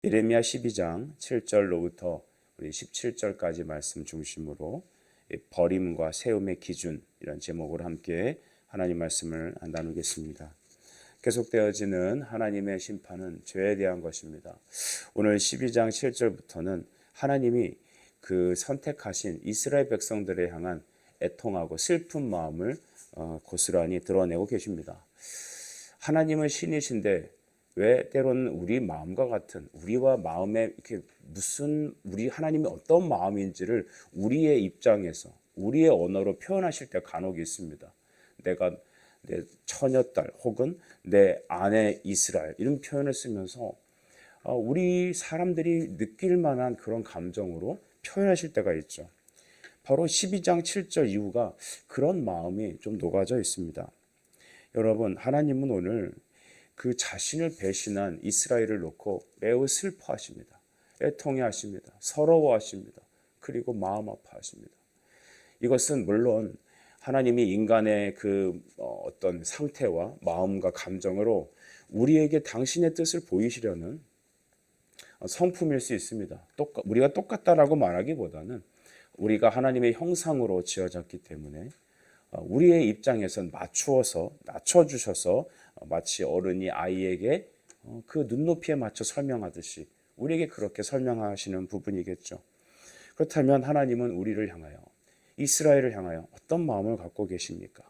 예레미야 12장 7절로부터 우리 17절까지 말씀 중심으로 버림과 세움의 기준, 이런 제목으로 함께 하나님 말씀을 나누겠습니다. 계속되어지는 하나님의 심판은 죄에 대한 것입니다. 오늘 12장 7절부터는 하나님이 그 선택하신 이스라엘 백성들에 향한 애통하고 슬픈 마음을 고스란히 드러내고 계십니다. 하나님은 신이신데 왜 때로는 우리 마음과 같은, 우리와 마음에 이렇게 우리 하나님이 어떤 마음인지를 우리의 입장에서 우리의 언어로 표현하실 때 간혹 있습니다. 내가 내 처녀딸 혹은 내 아내 이스라엘, 이런 표현을 쓰면서 우리 사람들이 느낄 만한 그런 감정으로 표현하실 때가 있죠. 바로 12장 7절 이후가 그런 마음이 좀 녹아져 있습니다. 여러분, 하나님은 오늘 그 자신을 배신한 이스라엘을 놓고 매우 슬퍼하십니다. 애통해하십니다. 서러워하십니다. 그리고 마음 아파하십니다. 이것은 물론 하나님이 인간의 그 어떤 상태와 마음과 감정으로 우리에게 당신의 뜻을 보이시려는 성품일 수 있습니다. 우리가 똑같다라고 말하기보다는 우리가 하나님의 형상으로 지어졌기 때문에 우리의 입장에선 낮춰주셔서 마치 어른이 아이에게 그 눈높이에 맞춰 설명하듯이 우리에게 그렇게 설명하시는 부분이겠죠. 그렇다면 하나님은 우리를 향하여, 이스라엘을 향하여 어떤 마음을 갖고 계십니까?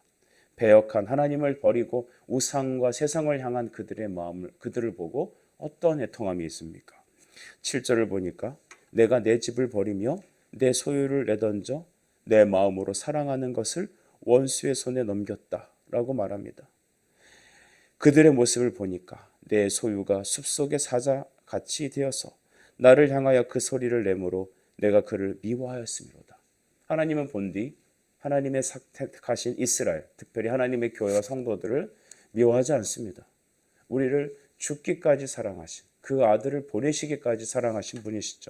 배역한 하나님을 버리고 우상과 세상을 향한 그들의 마음을, 그들을 보고 어떤 애통함이 있습니까? 7절을 보니까 내가 내 집을 버리며 내 소유를 내던져 내 마음으로 사랑하는 것을 원수의 손에 넘겼다라고 말합니다. 그들의 모습을 보니까 내 소유가 숲속의 사자같이 되어서 나를 향하여 그 소리를 내므로 내가 그를 미워하였음이로다. 하나님은 본디 하나님의 택하신 이스라엘, 특별히 하나님의 교회와 성도들을 미워하지 않습니다. 우리를 죽기까지 사랑하신, 그 아들을 보내시기까지 사랑하신 분이시죠.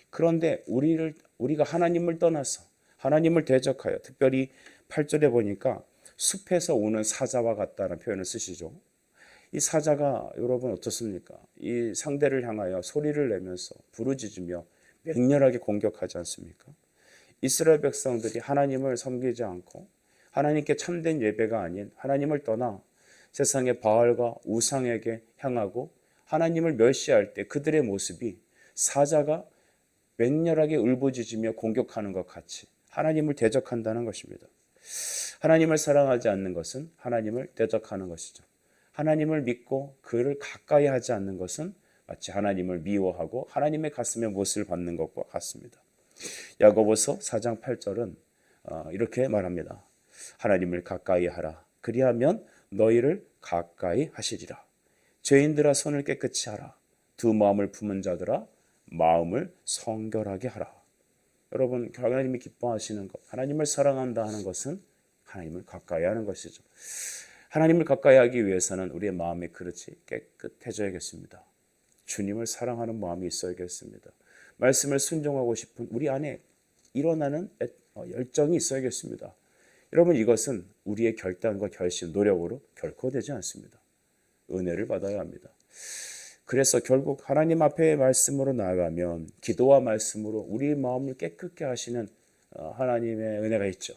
그런데 우리가 하나님을 떠나서 하나님을 대적하여, 특별히 8절에 보니까 숲에서 오는 사자와 같다는 표현을 쓰시죠. 이 사자가 여러분 어떻습니까? 이 상대를 향하여 소리를 내면서 부르짖으며 맹렬하게 공격하지 않습니까? 이스라엘 백성들이 하나님을 섬기지 않고 하나님께 참된 예배가 아닌 하나님을 떠나 세상의 바알과 우상에게 향하고 하나님을 멸시할 때 그들의 모습이 사자가 맹렬하게 울부짖으며 공격하는 것 같이 하나님을 대적한다는 것입니다. 하나님을 사랑하지 않는 것은 하나님을 대적하는 것이죠. 하나님을 믿고 그를 가까이 하지 않는 것은 마치 하나님을 미워하고 하나님의 가슴에 못을 받는 것과 같습니다. 야고보서 4장 8절은 이렇게 말합니다. 하나님을 가까이 하라. 그리하면 너희를 가까이 하시리라. 죄인들아 손을 깨끗이 하라. 두 마음을 품은 자들아 마음을 성결하게 하라. 여러분, 하나님이 기뻐하시는 것, 하나님을 사랑한다 하는 것은 하나님을 가까이 하는 것이죠. 하나님을 가까이 하기 위해서는 우리의 마음이 그렇지 깨끗해져야겠습니다. 주님을 사랑하는 마음이 있어야겠습니다. 말씀을 순종하고 싶은 우리 안에 일어나는 열정이 있어야겠습니다. 여러분, 이것은 우리의 결단과 결심, 노력으로 결코 되지 않습니다. 은혜를 받아야 합니다. 그래서 결국 하나님 앞에 말씀으로 나아가면 기도와 말씀으로 우리 마음을 깨끗게 하시는 하나님의 은혜가 있죠.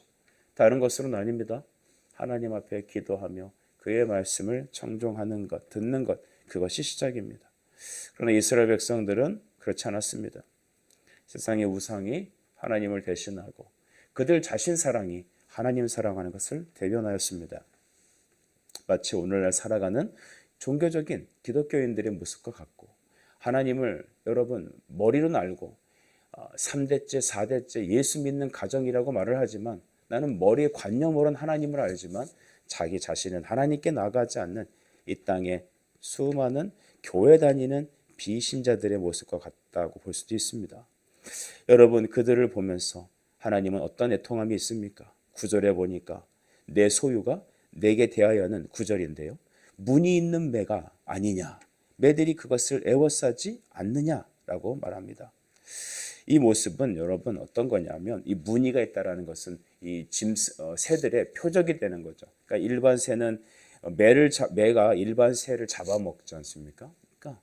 다른 것으로는 아닙니다. 하나님 앞에 기도하며 그의 말씀을 청종하는 것, 듣는 것, 그것이 시작입니다. 그러나 이스라엘 백성들은 그렇지 않았습니다. 세상의 우상이 하나님을 대신하고 그들 자신 사랑이 하나님 사랑하는 것을 대변하였습니다. 마치 오늘날 살아가는 종교적인 기독교인들의 모습과 같고, 하나님을 여러분 머리로는 알고 3대째 4대째 예수 믿는 가정이라고 말을 하지만 나는 머리에 관념으로는 하나님을 알지만 자기 자신은 하나님께 나아가지 않는 이 땅의 수많은 교회 다니는 비신자들의 모습과 같다고 볼 수도 있습니다. 여러분, 그들을 보면서 하나님은 어떤 애통함이 있습니까? 9절에 보니까 내 소유가 내게 대하여는, 9절인데요, 문이 있는 매가 아니냐, 매들이 그것을 애워싸지 않느냐라고 말합니다. 이 모습은 여러분 어떤 거냐면, 이 무늬가 있다라는 것은 이 새들의 표적이 되는 거죠. 그러니까 일반 새는 매가 일반 새를 잡아먹지 않습니까? 그러니까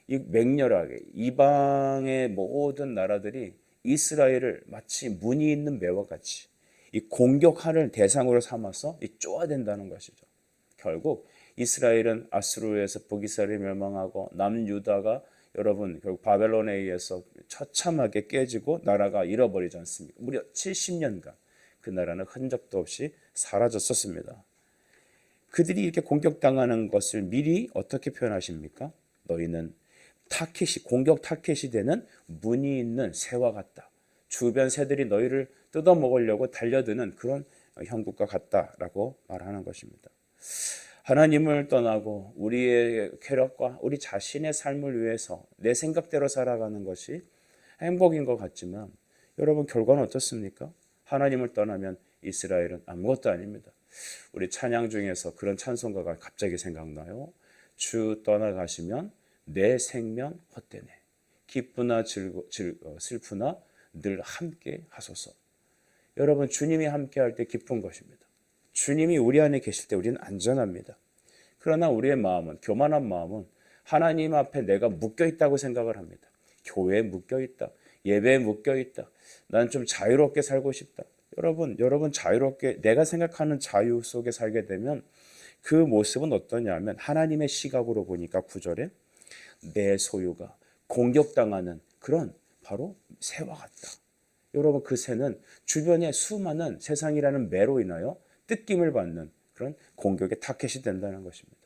이 맹렬하게 이방의 모든 나라들이 이스라엘을 마치 무늬 있는 매와 같이 이 공격하는 대상으로 삼아서 쪼아댄다는 것이죠. 결국 이스라엘은 아수르에서 북이스라엘이 멸망하고 남유다가 여러분 결국 바벨론에 의해서 처참하게 깨지고 나라가 잃어버리지 않습니까? 무려 70년간 그 나라는 흔적도 없이 사라졌었습니다. 그들이 이렇게 공격당하는 것을 미리 어떻게 표현하십니까? 너희는 타켓이 공격 타켓이 되는 무늬 있는 새와 같다. 주변 새들이 너희를 뜯어먹으려고 달려드는 그런 형국과 같다라고 말하는 것입니다. 하나님을 떠나고 우리의 쾌락과 우리 자신의 삶을 위해서 내 생각대로 살아가는 것이 행복인 것 같지만 여러분 결과는 어떻습니까? 하나님을 떠나면 이스라엘은 아무것도 아닙니다. 우리 찬양 중에서 그런 찬송가가 갑자기 생각나요. 주 떠나가시면 내 생명 헛되네. 기쁘나 슬프나 늘 함께 하소서. 여러분 주님이 함께 할 때 기쁜 것입니다. 주님이 우리 안에 계실 때 우리는 안전합니다. 그러나 우리의 마음은 교만한 마음은 하나님 앞에 내가 묶여있다고 생각을 합니다. 교회에 묶여있다. 예배에 묶여있다. 난 좀 자유롭게 살고 싶다. 여러분 자유롭게 내가 생각하는 자유 속에 살게 되면 그 모습은 어떠냐면 하나님의 시각으로 보니까 9절에 내 소유가 공격당하는 그런 바로 새와 같다. 여러분 그 새는 주변에 수많은 세상이라는 매로 인하여 뜯김을 받는 그런 공격의 타켓이 된다는 것입니다.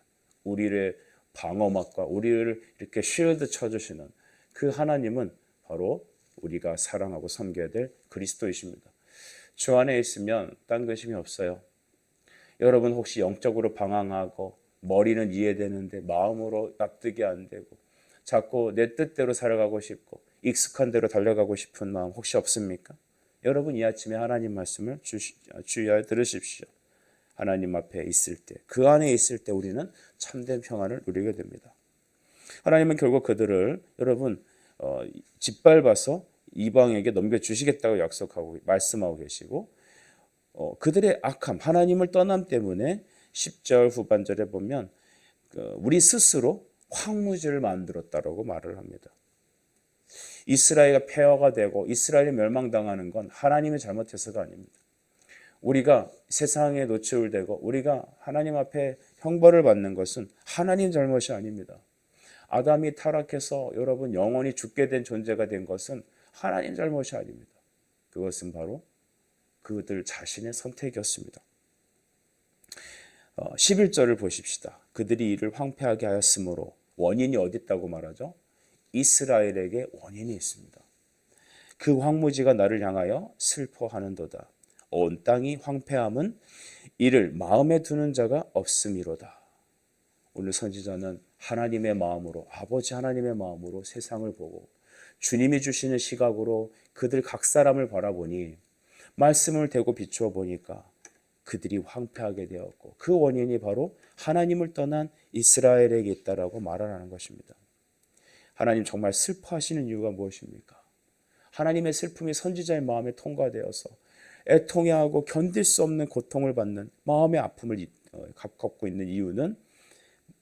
우리를 방어막과 우리를 이렇게 쉴드 쳐주시는 그 하나님은 바로 우리가 사랑하고 섬겨야 될 그리스도이십니다. 주 안에 있으면 딴 근심이 없어요. 여러분 혹시 영적으로 방황하고 머리는 이해되는데 마음으로 납득이 안 되고 자꾸 내 뜻대로 살아가고 싶고 익숙한 대로 달려가고 싶은 마음 혹시 없습니까? 여러분 이 아침에 하나님 말씀을 주의하여 들으십시오. 하나님 앞에 있을 때, 그 안에 있을 때 우리는 참된 평안을 누리게 됩니다. 하나님은 결국 그들을 여러분 짓밟아서 이방에게 넘겨주시겠다고 약속하고 말씀하고 계시고 그들의 악함, 하나님을 떠남 때문에 10절 후반절에 보면 우리 스스로 황무지를 만들었다라고 말을 합니다. 이스라엘이 폐허가 되고 이스라엘이 멸망당하는 건 하나님의 잘못해서가 아닙니다. 우리가 세상에 노출되고 우리가 하나님 앞에 형벌을 받는 것은 하나님 잘못이 아닙니다. 아담이 타락해서 여러분 영원히 죽게 된 존재가 된 것은 하나님 잘못이 아닙니다. 그것은 바로 그들 자신의 선택이었습니다. 11절을 보십시다. 그들이 이를 황폐하게 하였으므로 원인이 어디 있다고 말하죠? 이스라엘에게 원인이 있습니다. 그 황무지가 나를 향하여 슬퍼하는도다. 온 땅이 황폐함은 이를 마음에 두는 자가 없음이로다. 오늘 선지자는 하나님의 마음으로 아버지 하나님의 마음으로 세상을 보고 주님이 주시는 시각으로 그들 각 사람을 바라보니 말씀을 대고 비추어 보니까 그들이 황폐하게 되었고 그 원인이 바로 하나님을 떠난 이스라엘에게 있다라고 말하는 것입니다. 하나님 정말 슬퍼하시는 이유가 무엇입니까? 하나님의 슬픔이 선지자의 마음에 통과되어서 애통해하고 견딜 수 없는 고통을 받는 마음의 아픔을 갖고 있는 이유는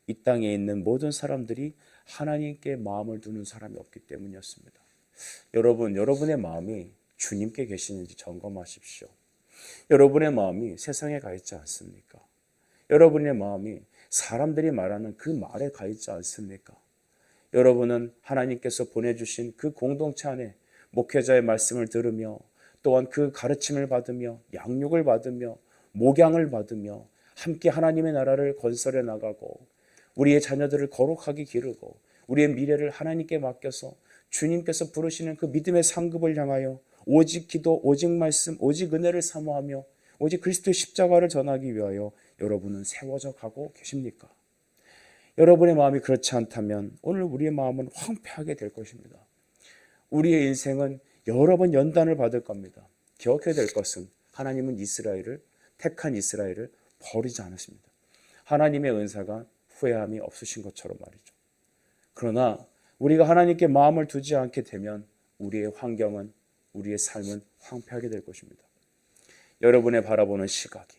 이 땅에 있는 모든 사람들이 하나님께 마음을 두는 사람이 없기 때문이었습니다. 여러분의 마음이 주님께 계시는지 점검하십시오. 여러분의 마음이 세상에 가 있지 않습니까? 여러분의 마음이 사람들이 말하는 그 말에 가 있지 않습니까? 여러분은 하나님께서 보내주신 그 공동체 안에 목회자의 말씀을 들으며 또한 그 가르침을 받으며 양육을 받으며 목양을 받으며 함께 하나님의 나라를 건설해 나가고 우리의 자녀들을 거룩하게 기르고 우리의 미래를 하나님께 맡겨서 주님께서 부르시는 그 믿음의 상급을 향하여 오직 기도, 오직 말씀, 오직 은혜를 사모하며 오직 그리스도의 십자가를 전하기 위하여 여러분은 세워져 가고 계십니까? 여러분의 마음이 그렇지 않다면 오늘 우리의 마음은 황폐하게 될 것입니다. 우리의 인생은 여러 번 연단을 받을 겁니다. 기억해야 될 것은 하나님은 이스라엘을 택한 이스라엘을 버리지 않으십니다. 하나님의 은사가 후회함이 없으신 것처럼 말이죠. 그러나 우리가 하나님께 마음을 두지 않게 되면 우리의 환경은 우리의 삶은 황폐하게 될 것입니다. 여러분의 바라보는 시각이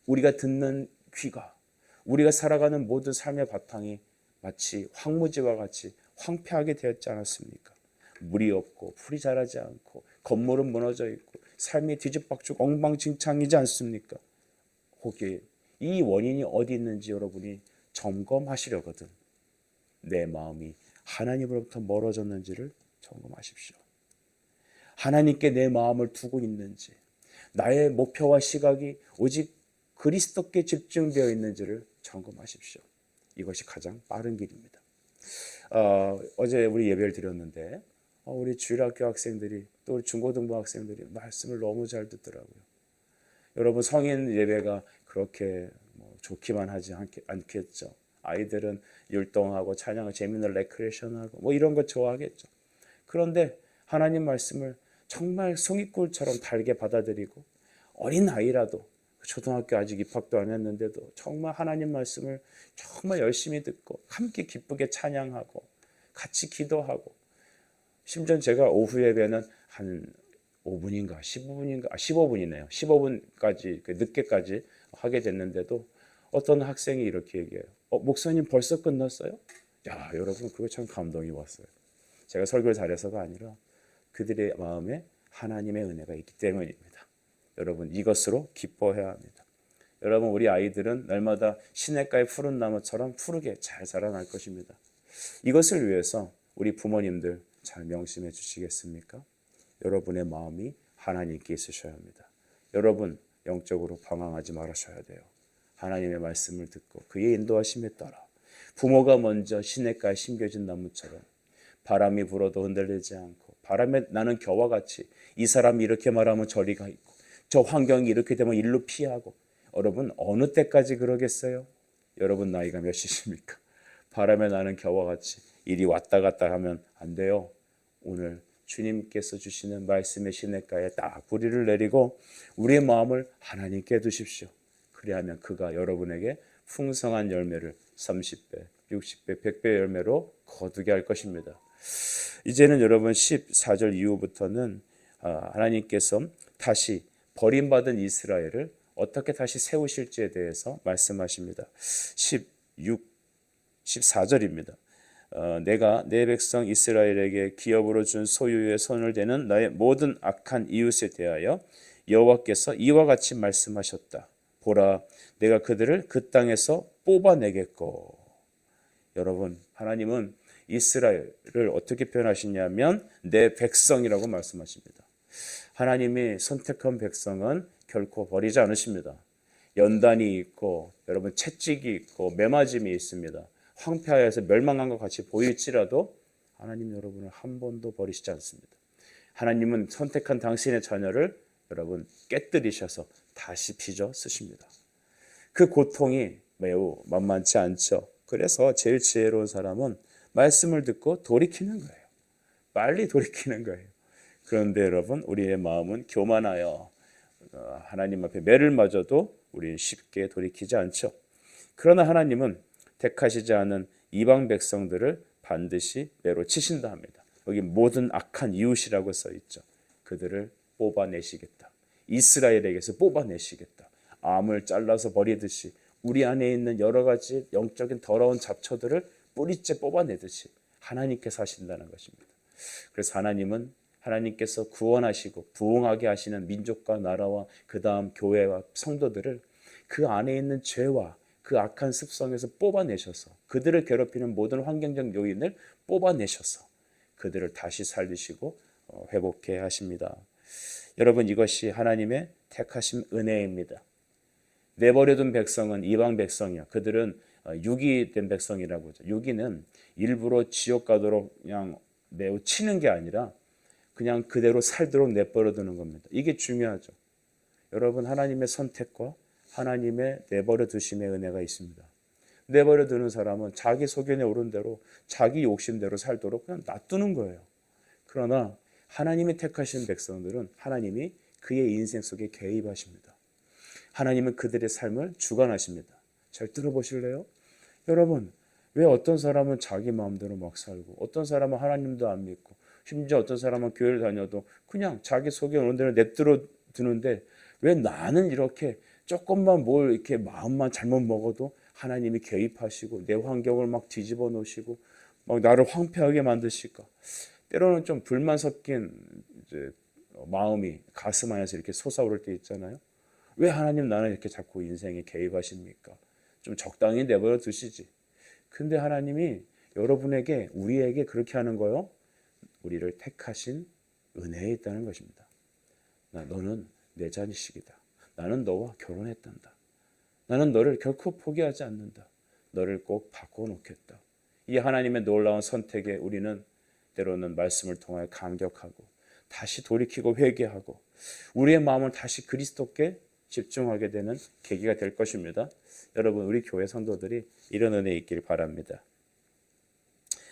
우리가 듣는 귀가 우리가 살아가는 모든 삶의 바탕이 마치 황무지와 같이 황폐하게 되었지 않았습니까? 물이 없고 풀이 자라지 않고 건물은 무너져 있고 삶이 뒤집박죽 엉망진창이지 않습니까? 혹시 이 원인이 어디 있는지 여러분이 점검하시려거든 내 마음이 하나님으로부터 멀어졌는지를 점검하십시오. 하나님께 내 마음을 두고 있는지, 나의 목표와 시각이 오직 그리스도께 집중되어 있는지를 점검하십시오. 이것이 가장 빠른 길입니다. 어제 우리 예배를 드렸는데 우리 주일학교 학생들이 또 우리 중고등부 학생들이 말씀을 너무 잘 듣더라고요. 여러분 성인 예배가 그렇게 좋기만 하지 않겠죠. 아이들은 율동하고 찬양을 재미있는 레크레이션하고 이런 거 좋아하겠죠. 그런데 하나님 말씀을 정말 송이꿀처럼 달게 받아들이고 어린 아이라도 초등학교 아직 입학도 안 했는데도 정말 하나님 말씀을 정말 열심히 듣고 함께 기쁘게 찬양하고 같이 기도하고 심지어 제가 오후 예배는 한 5분인가 15분인가 15분이네요. 15분까지 늦게까지 하게 됐는데도 어떤 학생이 이렇게 얘기해요. 목사님 벌써 끝났어요? 야, 여러분 그거 참 감동이 왔어요. 제가 설교를 잘해서가 아니라 그들의 마음에 하나님의 은혜가 있기 때문입니다. 여러분 이것으로 기뻐해야 합니다. 여러분 우리 아이들은 날마다 시냇가의 푸른 나무처럼 푸르게 잘 자라날 것입니다. 이것을 위해서 우리 부모님들 잘 명심해 주시겠습니까? 여러분의 마음이 하나님께 있으셔야 합니다. 여러분 영적으로 방황하지 말으셔야 돼요. 하나님의 말씀을 듣고 그의 인도하심에 따라 부모가 먼저 시냇가에 심겨진 나무처럼 바람이 불어도 흔들리지 않고 바람에 나는 겨와 같이 이 사람이 이렇게 말하면 저리 가 있고 저 환경이 이렇게 되면 일로 피하고 여러분 어느 때까지 그러겠어요? 여러분 나이가 몇이십니까? 바람에 나는 겨와 같이 이리 왔다 갔다 하면 안 돼요. 오늘 주님께서 주시는 말씀의 시냇가에 딱 뿌리를 내리고 우리의 마음을 하나님께 두십시오. 그리하면 그가 여러분에게 풍성한 열매를 30배, 60배, 100배 열매로 거두게 할 것입니다. 이제는 여러분 14절 이후부터는 하나님께서 다시 버림받은 이스라엘을 어떻게 다시 세우실지에 대해서 말씀하십니다. 14절입니다. 내가 내 백성 이스라엘에게 기업으로 준 소유의 손을 대는 나의 모든 악한 이웃에 대하여 여호와께서 이와 같이 말씀하셨다. 보라, 내가 그들을 그 땅에서 뽑아내겠고. 여러분, 하나님은 이스라엘을 어떻게 표현하시냐면 내 백성이라고 말씀하십니다. 하나님이 선택한 백성은 결코 버리지 않으십니다. 연단이 있고 여러분 채찍이 있고 매맞음이 있습니다. 황폐하여서 멸망한 것 같이 보일지라도 하나님 여러분을 한 번도 버리시지 않습니다. 하나님은 선택한 당신의 자녀를 여러분 깨뜨리셔서 다시 빚어 쓰십니다. 그 고통이 매우 만만치 않죠. 그래서 제일 지혜로운 사람은 말씀을 듣고 돌이키는 거예요. 빨리 돌이키는 거예요. 그런데 여러분 우리의 마음은 교만하여 하나님 앞에 매를 맞아도 우리는 쉽게 돌이키지 않죠. 그러나 하나님은 택하시지 않은 이방 백성들을 반드시 매로 치신다 합니다. 여기 모든 악한 이웃이라고 써 있죠. 그들을 뽑아내시겠다. 이스라엘에게서 뽑아내시겠다. 암을 잘라서 버리듯이 우리 안에 있는 여러 가지 영적인 더러운 잡초들을 뿌리째 뽑아내듯이 하나님께서 하신다는 것입니다. 그래서 하나님은 하나님께서 구원하시고 부흥하게 하시는 민족과 나라와 그 다음 교회와 성도들을 그 안에 있는 죄와 그 악한 습성에서 뽑아내셔서 그들을 괴롭히는 모든 환경적 요인을 뽑아내셔서 그들을 다시 살리시고 회복해 하십니다. 여러분 이것이 하나님의 택하신 은혜입니다. 내버려둔 백성은 이방 백성이야. 그들은 유기된 백성이라고 하죠. 유기는 일부러 지옥 가도록 그냥 매우 치는 게 아니라 그냥 그대로 살도록 내버려두는 겁니다. 이게 중요하죠. 여러분 하나님의 선택과 하나님의 내버려 두심의 은혜가 있습니다. 내버려 두는 사람은 자기 소견에 오른 대로 자기 욕심대로 살도록 그냥 놔두는 거예요. 그러나 하나님이 택하신 백성들은 하나님이 그의 인생 속에 개입하십니다. 하나님은 그들의 삶을 주관하십니다. 잘 들어보실래요? 여러분 왜 어떤 사람은 자기 마음대로 막 살고 어떤 사람은 하나님도 안 믿고 심지어 어떤 사람은 교회를 다녀도 그냥 자기 속에 오는 대로 내버려 두는데 왜 나는 이렇게 조금만 뭘 이렇게 마음만 잘못 먹어도 하나님이 개입하시고 내 환경을 막 뒤집어 놓으시고 막 나를 황폐하게 만드실까? 때로는 좀 불만 섞인 이제 마음이 가슴 안에서 이렇게 솟아오를 때 있잖아요. 왜 하나님 나는 이렇게 자꾸 인생에 개입하십니까? 좀 적당히 내버려 두시지. 근데 하나님이 여러분에게 우리에게 그렇게 하는 거요. 우리를 택하신 은혜에 있다는 것입니다. 너는 내 자식이다. 나는 너와 결혼했단다. 나는 너를 결코 포기하지 않는다. 너를 꼭 바꿔놓겠다. 이 하나님의 놀라운 선택에 우리는 때로는 말씀을 통하여 감격하고 다시 돌이키고 회개하고 우리의 마음을 다시 그리스도께 집중하게 되는 계기가 될 것입니다. 여러분, 우리 교회 성도들이 이런 은혜 있기를 바랍니다.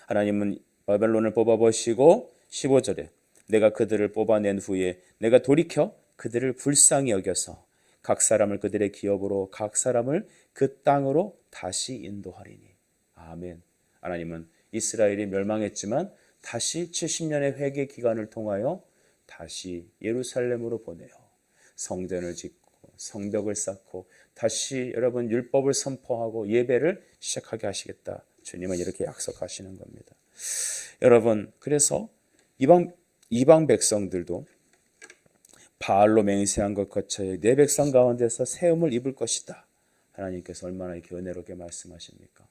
하나님은 바벨론을 뽑아보시고 15절에 내가 그들을 뽑아낸 후에 내가 돌이켜 그들을 불쌍히 여겨서 각 사람을 그들의 기업으로 각 사람을 그 땅으로 다시 인도하리니. 아멘. 하나님은 이스라엘이 멸망했지만 다시 70년의 회개 기간을 통하여 다시 예루살렘으로 보내요. 성전을 짓고 성벽을 쌓고 다시 여러분 율법을 선포하고 예배를 시작하게 하시겠다. 주님은 이렇게 약속하시는 겁니다. 여러분, 그래서 이방 백성들도 바알로 맹세한 것 거쳐야 내 백성 가운데서 세움을 입을 것이다. 하나님께서 얼마나 이렇게 은혜롭게 말씀하십니까?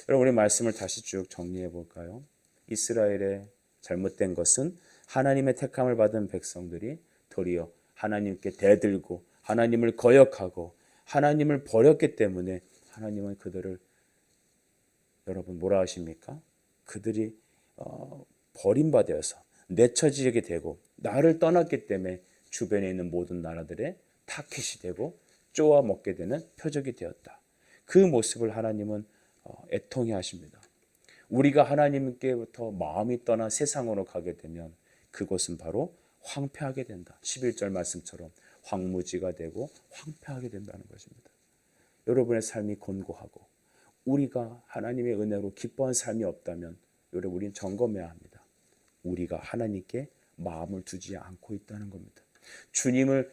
여러분, 우리 말씀을 다시 쭉 정리해 볼까요? 이스라엘의 잘못된 것은 하나님의 택함을 받은 백성들이 도리어 하나님께 대들고 하나님을 거역하고 하나님을 버렸기 때문에 하나님은 그들을 여러분 뭐라 하십니까? 그들이 버림받아서 내쳐지게 되고 나를 떠났기 때문에 주변에 있는 모든 나라들의 타켓이 되고 쪼아 먹게 되는 표적이 되었다. 그 모습을 하나님은 애통해 하십니다. 우리가 하나님께부터 마음이 떠나 세상으로 가게 되면 그것은 바로 황폐하게 된다. 11절 말씀처럼 황무지가 되고 황폐하게 된다는 것입니다. 여러분의 삶이 곤고하고 우리가 하나님의 은혜로 기뻐한 삶이 없다면 여러분, 우리는 점검해야 합니다. 우리가 하나님께 마음을 두지 않고 있다는 겁니다. 주님을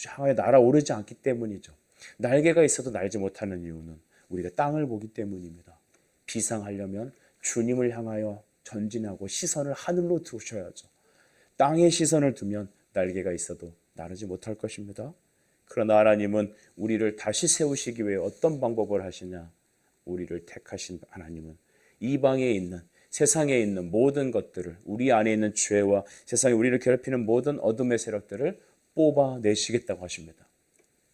향하여 날아오르지 않기 때문이죠. 날개가 있어도 날지 못하는 이유는 우리가 땅을 보기 때문입니다. 비상하려면 주님을 향하여 전진하고 시선을 하늘로 두셔야죠. 땅에 시선을 두면 날개가 있어도 나르지 못할 것입니다. 그러나 하나님은 우리를 다시 세우시기 위해 어떤 방법을 하시냐? 우리를 택하신 하나님은 이방에 있는 세상에 있는 모든 것들을 우리 안에 있는 죄와 세상에 우리를 괴롭히는 모든 어둠의 세력들을 뽑아내시겠다고 하십니다.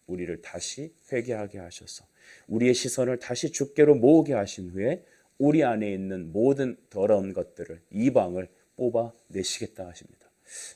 우리를 다시 회개하게 하셔서 우리의 시선을 다시 주께로 모으게 하신 후에 우리 안에 있는 모든 더러운 것들을 이방을 뽑아내시겠다 하십니다.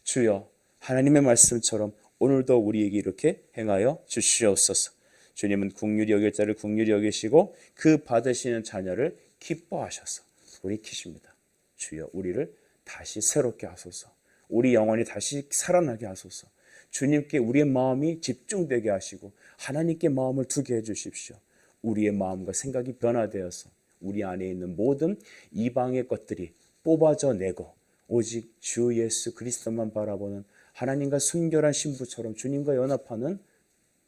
주여, 하나님의 말씀처럼 오늘도 우리에게 이렇게 행하여 주시옵소서. 주님은 긍휼히 여길 자를 긍휼히 여기시고 그 받으시는 자녀를 기뻐하셔서 돌이키십니다. 주여, 우리를 다시 새롭게 하소서. 우리 영혼이 다시 살아나게 하소서. 주님께 우리의 마음이 집중되게 하시고 하나님께 마음을 두게 해주십시오. 우리의 마음과 생각이 변화되어서 우리 안에 있는 모든 이방의 것들이 뽑아져 내고 오직 주 예수 그리스도만 바라보는 하나님과 순결한 신부처럼 주님과 연합하는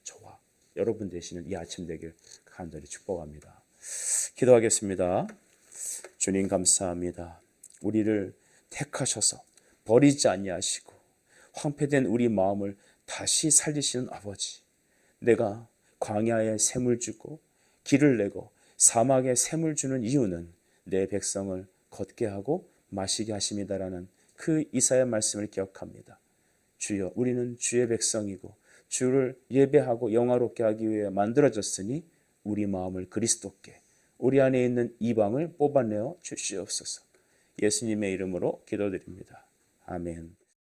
저와 여러분 되시는 이 아침 되길 간절히 축복합니다. 기도하겠습니다. 주님 감사합니다. 우리를 택하셔서 버리지 아니하시고 황폐된 우리 마음을 다시 살리시는 아버지, 내가 광야에 샘을 주고 길을 내고 사막에 샘을 주는 이유는 내 백성을 걷게 하고 마시게 하심이다라는 그 이사야 말씀을 기억합니다. 주여, 우리는 주의 백성이고 주를 예배하고 영화롭게 하기 위해 만들어졌으니 우리 마음을 그리스도께, 우리 안에 있는 이방을 뽑아내어 주시옵소서. 예수님의 이름으로 기도드립니다. 아멘.